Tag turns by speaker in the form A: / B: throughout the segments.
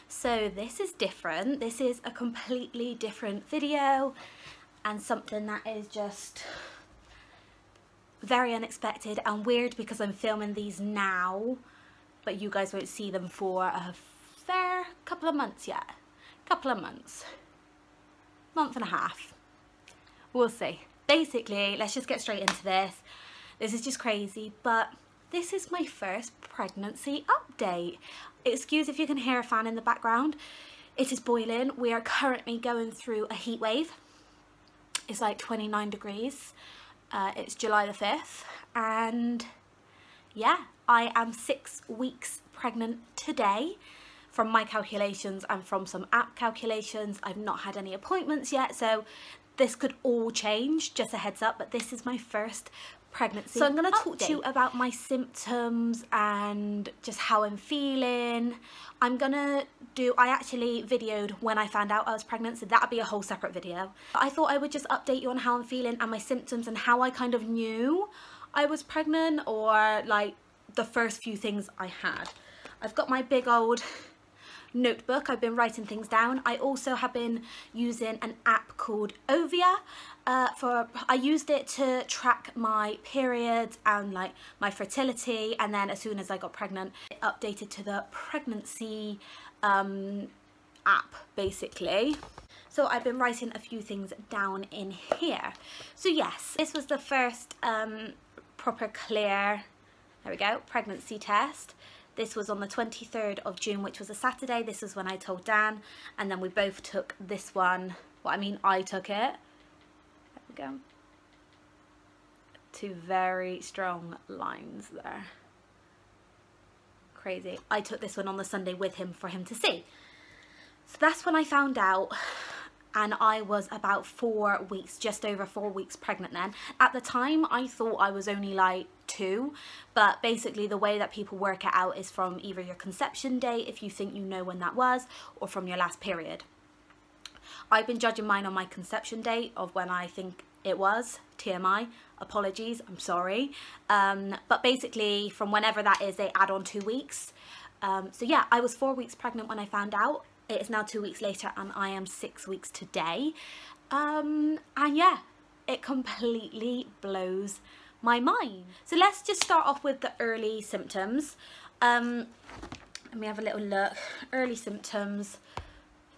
A: So this is different. This is a completely different video and something that is just very unexpected and weird because I'm filming these now, but you guys won't see them for a fair couple of months yet. Couple of months. Month and a half. We'll see. Basically, let's just get straight into this. This is just crazy, but this is my first pregnancy update. Excuse if you can hear a fan in the background. It is boiling. We are currently going through a heat wave. It's like 29 degrees. It's July the 5th. And yeah, I am 6 weeks pregnant today. From my calculations and from some app calculations. I've not had any appointments yet, so this could all change, just a heads up, but this is my first pregnancy. So I'm going to talk to you about my symptoms and just how I'm feeling. I actually videoed when I found out I was pregnant, so that'll be a whole separate video. I thought I would just update you on how I'm feeling and my symptoms and how I kind of knew I was pregnant, or like the first few things I had. I've got my big old notebook. I've been writing things down. I also have been using an app called Ovia. I used it to track my periods and like my fertility, and then as soon as I got pregnant it updated to the pregnancy app basically. So I've been writing a few things down in here. So yes, this was the first proper clear, there we go, pregnancy test. This was on the 23rd of June, which was a Saturday. This was when I told Dan, and then we both took this one. Well, I mean, I took it. There we go. 2 very strong lines there. Crazy. I took this one on the Sunday with him for him to see. So that's when I found out, and I was about 4 weeks, just over 4 weeks pregnant then. At the time, I thought I was only like 2, but basically the way that people work it out is from either your conception date, if you think you know when that was, or from your last period. I've been judging mine on my conception date of when I think it was. TMI, apologies, I'm sorry. But basically from whenever that is, they add on 2 weeks. So yeah, I was 4 weeks pregnant when I found out. It is now 2 weeks later and I am 6 weeks today. And yeah, it completely blows my mind. So let's just start off with the early symptoms. Let me have a little look. Early symptoms.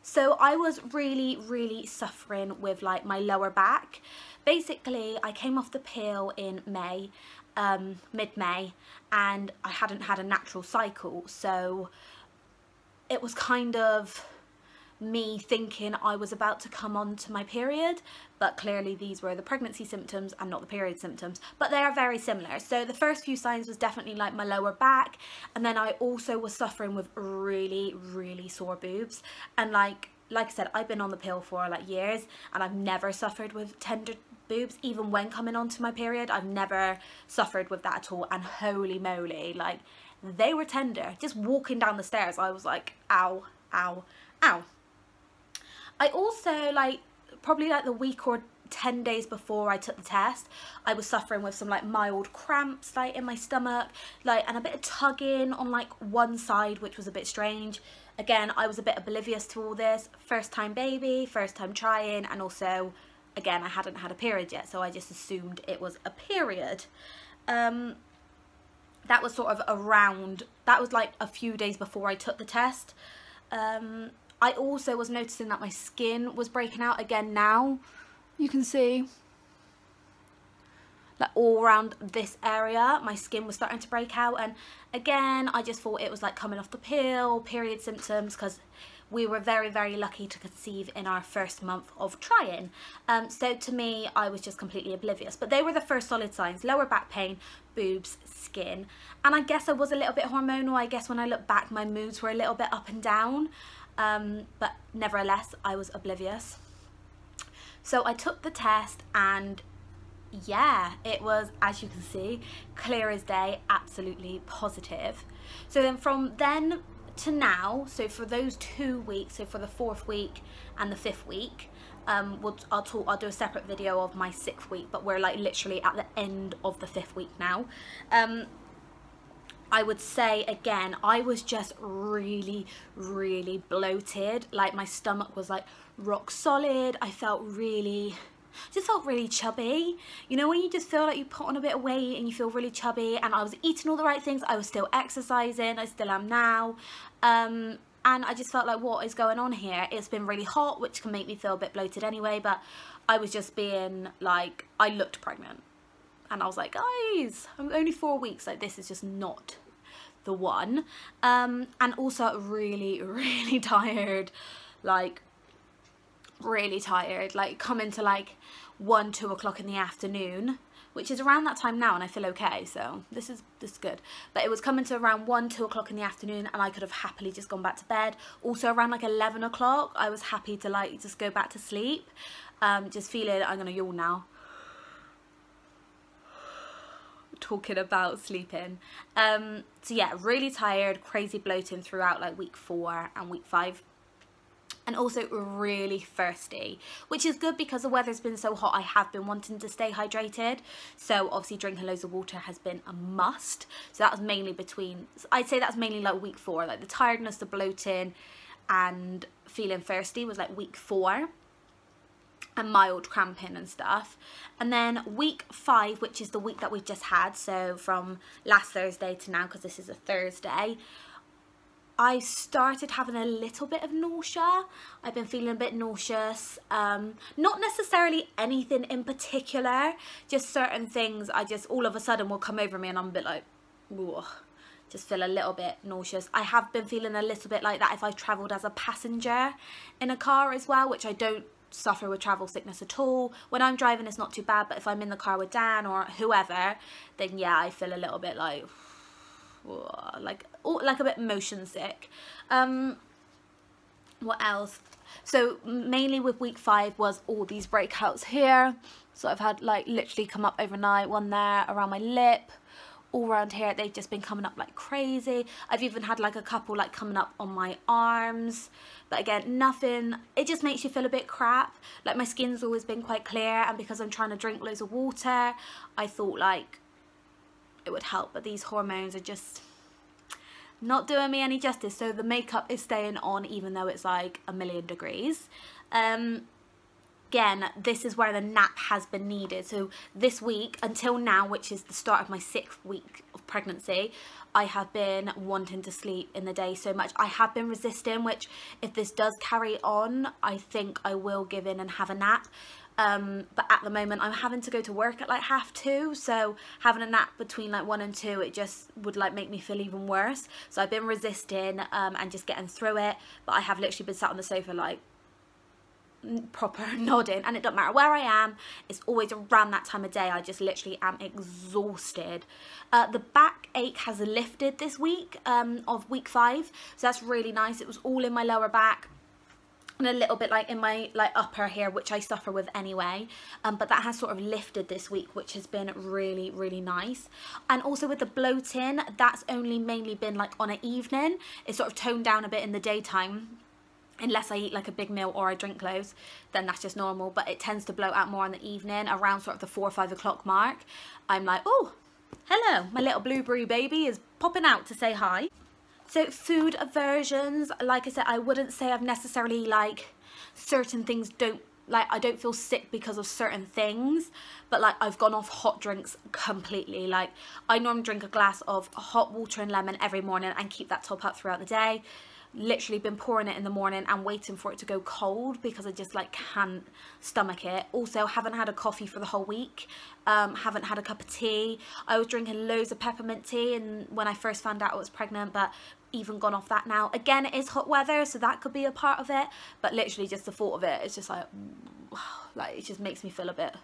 A: So I was really suffering with like my lower back. Basically, I came off the pill in May, mid-May, and I hadn't had a natural cycle. So it was kind of me thinking I was about to come on to my period, but clearly these were the pregnancy symptoms and not the period symptoms, but they are very similar. So the first few signs was definitely like my lower back, and then I also was suffering with really sore boobs. And like I said, I've been on the pill for like years and I've never suffered with tender boobs. Even when coming on to my period, I've never suffered with that at all, and holy moly, like they were tender. Just walking down the stairs I was like ow, ow, ow. I also, like, probably like the week or 10 days before I took the test, I was suffering with some like mild cramps like in my stomach, like, and a bit of tugging on like one side, which was a bit strange. Again, I was a bit oblivious to all this. First time baby, first time trying, and also again I hadn't had a period yet, so I just assumed it was a period. That was sort of around, that was like a few days before I took the test. I also was noticing that my skin was breaking out again now. You can see, like all around this area, my skin was starting to break out. And again, I just thought it was like coming off the pill, period symptoms, because we were very lucky to conceive in our first month of trying. So to me, I was just completely oblivious. But they were the first solid signs: lower back pain, boobs, skin. And I guess I was a little bit hormonal. I guess when I look back, my moods were a little bit up and down. But nevertheless, I was oblivious. So I took the test, and yeah, it was, as you can see, clear as day, absolutely positive. So then from then to now, so for those 2 weeks, so for the 4th week and the 5th week, I'll do a separate video of my 6th week, but we're like literally at the end of the 5th week now. I would say again, I was just really bloated. Like my stomach was like rock solid. I felt really chubby. You know when you just feel like you put on a bit of weight and you feel really chubby, and I was eating all the right things, I was still exercising, I still am now, and I just felt like, what is going on here? It's been really hot, which can make me feel a bit bloated anyway, but I was just being like, I looked pregnant and I was like, guys, I'm only 4 weeks, like this is just not the one. And also really tired, like really tired, like coming to like 1-2 o'clock in the afternoon, which is around that time now, and I feel okay, so this is good. But it was coming to around 1-2 o'clock in the afternoon, and I could have happily just gone back to bed. Also around like 11 o'clock I was happy to like just go back to sleep. Just feeling, I'm gonna yawn now talking about sleeping. So yeah, really tired, crazy bloating throughout like week 4 and week 5. And also really thirsty, which is good because the weather's been so hot. I have been wanting to stay hydrated, so obviously drinking loads of water has been a must. So that was mainly between, I'd say that's mainly like week 4, like the tiredness, the bloating and feeling thirsty was like week 4, and mild cramping and stuff. And then week 5, which is the week that we've just had, so from last Thursday to now, because this is a Thursday, I started having a little bit of nausea. I've been feeling a bit nauseous, not necessarily anything in particular, just certain things I just all of a sudden will come over me and I'm a bit like, ooh, just feel a little bit nauseous. I have been feeling a little bit like that if I've travelled as a passenger in a car as well, which I don't suffer with travel sickness at all. When I'm driving it's not too bad, but if I'm in the car with Dan or whoever, then yeah, I feel a little bit like a bit motion sick. What else? So mainly with week 5 was all these breakouts here. So I've had like literally come up overnight, one there around my lip, all around here. They've just been coming up like crazy. I've even had like a couple like coming up on my arms, but again, nothing, it just makes you feel a bit crap. Like my skin's always been quite clear, and because I'm trying to drink loads of water, I thought like it would help, but these hormones are just not doing me any justice. So the makeup is staying on even though it's like 1,000,000 degrees. Again, this is where the nap has been needed. So this week until now, which is the start of my 6th week of pregnancy, I have been wanting to sleep in the day so much. I have been resisting, which if this does carry on, I think I will give in and have a nap. But at the moment I'm having to go to work at like 2:30, so having a nap between like 1 and 2, it just would like make me feel even worse. So I've been resisting and just getting through it, but I have literally been sat on the sofa like proper nodding, and it doesn't matter where I am, it's always around that time of day. I just literally am exhausted. The back ache has lifted this week of week 5, so that's really nice. It was all in my lower back and a little bit like in my like upper here, which I suffer with anyway, but that has sort of lifted this week, which has been really nice. And also with the bloating, that's only mainly been like on an evening. It's sort of toned down a bit in the daytime, unless I eat like a big meal or I drink loads, then that's just normal. But it tends to bloat out more in the evening around sort of the 4 or 5 o'clock mark. I'm like, oh, hello, my little blueberry baby is popping out to say hi. So food aversions, like I said, I wouldn't say I've necessarily like certain things don't, like I don't feel sick because of certain things, but like I've gone off hot drinks completely. Like I normally drink a glass of hot water and lemon every morning and keep that top up throughout the day. Literally been pouring it in the morning and waiting for it to go cold because I just like can't stomach it. Also haven't had a coffee for the whole week, haven't had a cup of tea. I was drinking loads of peppermint tea and when I first found out I was pregnant, but even gone off that now. Again, it is hot weather, so that could be a part of it, but literally just the thought of it, it's just like it just makes me feel a bit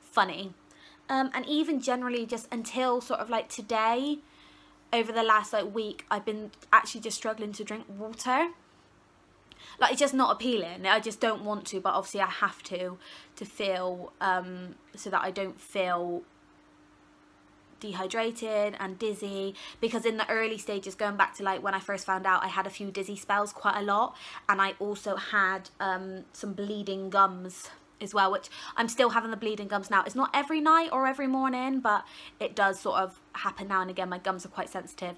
A: funny. And even generally just until sort of like today, over the last like week, I've been actually just struggling to drink water. Like it's just not appealing. I just don't want to, but obviously I have to feel so that I don't feel dehydrated and dizzy, because in the early stages, going back to like when I first found out, I had a few dizzy spells quite a lot, and I also had some bleeding gums as well, which I'm still having the bleeding gums now. It's not every night or every morning, but it does sort of happen now and again. My gums are quite sensitive.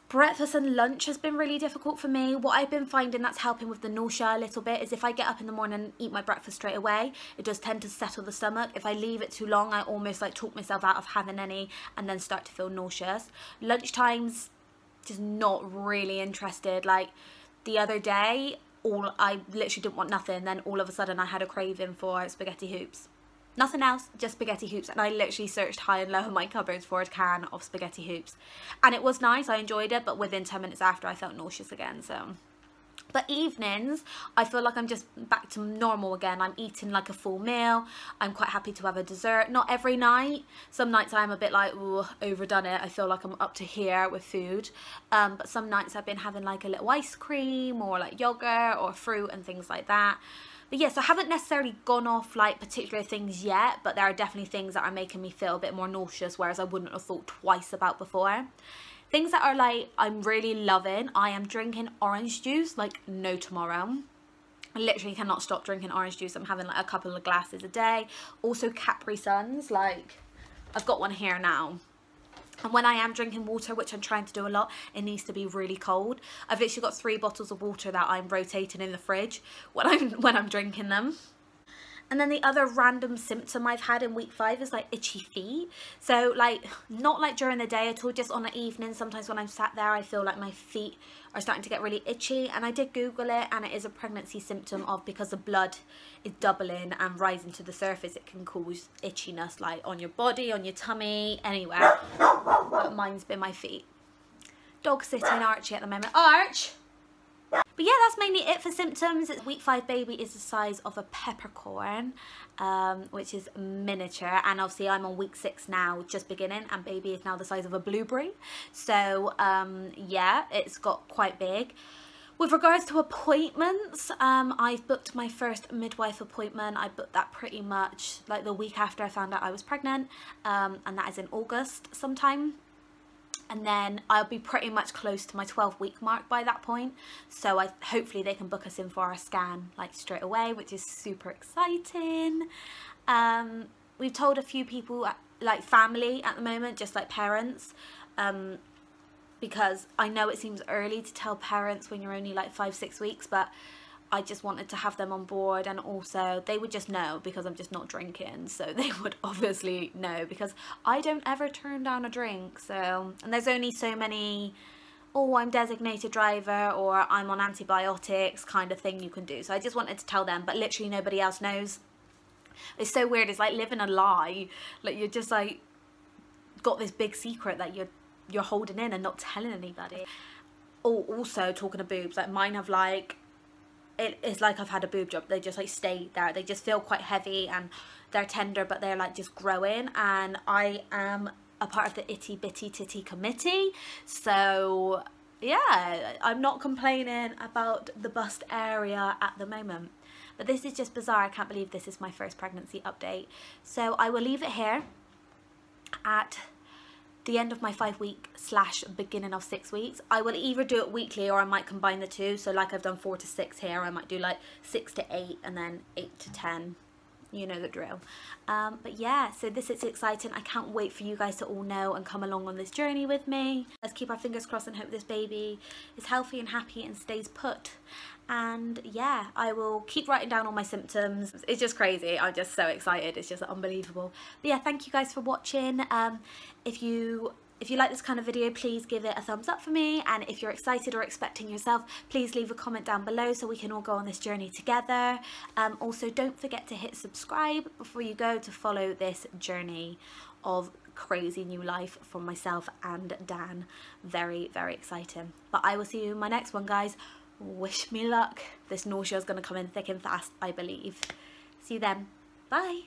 A: Breakfast and lunch has been really difficult for me. What I've been finding that's helping with the nausea a little bit is if I get up in the morning and eat my breakfast straight away, it does tend to settle the stomach. If I leave it too long, I almost like talk myself out of having any and then start to feel nauseous. Lunchtimes, just not really interested. Like the other day, I literally didn't want nothing, then all of a sudden I had a craving for spaghetti hoops. Nothing else, just spaghetti hoops, and I literally searched high and low in my cupboards for a can of spaghetti hoops, and it was nice, I enjoyed it, but within 10 minutes after I felt nauseous again. So, but evenings I feel like I'm just back to normal again. I'm eating like a full meal. I'm quite happy to have a dessert. Not every night. Some nights I'm a bit like, ooh, overdone it. I feel like I'm up to here with food, but some nights I've been having like a little ice cream or like yogurt or fruit and things like that. But yes, I haven't necessarily gone off like particular things yet, but there are definitely things that are making me feel a bit more nauseous, whereas I wouldn't have thought twice about before. Things that are like I'm really loving, I am drinking orange juice like no tomorrow. I literally cannot stop drinking orange juice. I'm having like a couple of glasses a day. Also Capri Suns, like I've got one here now. And when I am drinking water, which I'm trying to do a lot, it needs to be really cold. I've literally got 3 bottles of water that I'm rotating in the fridge when I'm drinking them. And then the other random symptom I've had in week 5 is like itchy feet. So like not like during the day at all, just on the evening. Sometimes when I'm sat there I feel like my feet are starting to get really itchy, and I did Google it, and it is a pregnancy symptom of, because the blood is doubling and rising to the surface, it can cause itchiness like on your body, on your tummy, anywhere. But mine's been my feet. Dog sitting Archie at the moment. Arch! But yeah, that's mainly it for symptoms. Week 5 baby is the size of a peppercorn, which is miniature, and obviously I'm on week 6 now, just beginning, and baby is now the size of a blueberry. So yeah, it's got quite big. With regards to appointments, I've booked my first midwife appointment. I booked that pretty much like the week after I found out I was pregnant, and that is in August sometime. And then I'll be pretty much close to my 12-week mark by that point. So hopefully they can book us in for our scan like straight away, which is super exciting. We've told a few people, like family at the moment, just like parents, because I know it seems early to tell parents when you're only like 5-6 weeks, but I just wanted to have them on board, and also they would just know because I'm just not drinking, so they would obviously know, because I don't ever turn down a drink. So, and there's only so many, oh, I'm designated driver or I'm on antibiotics kind of thing you can do. So I just wanted to tell them, but literally nobody else knows. It's so weird. It's like living a lie. Like you're just like got this big secret that you're holding in and not telling anybody. Oh, also talking of boobs, like mine have like, it's like I've had a boob job. They just like stay there. They just feel quite heavy and they're tender, but they're like just growing. And I am a part of the Itty Bitty Titty Committee. So yeah, I'm not complaining about the bust area at the moment. But this is just bizarre. I can't believe this is my first pregnancy update. So I will leave it here at the end of my 5-week / beginning of 6 weeks. I will either do it weekly or I might combine the two. So like I've done 4 to 6 here, I might do like 6 to 8 and then 8 to 10. You know the drill. But yeah, so this is exciting. I can't wait for you guys to all know and come along on this journey with me. Let's keep our fingers crossed and hope this baby is healthy and happy and stays put. And yeah, I will keep writing down all my symptoms. It's just crazy. I'm just so excited. It's just unbelievable. But yeah, thank you guys for watching. If you like this kind of video, please give it a thumbs up for me, and if you're excited or expecting yourself, please leave a comment down below so we can all go on this journey together. Also, don't forget to hit subscribe before you go to follow this journey of crazy new life from myself and Dan. Very, very exciting. But I will see you in my next one, guys. Wish me luck. This nausea is going to come in thick and fast, I believe. See you then. Bye.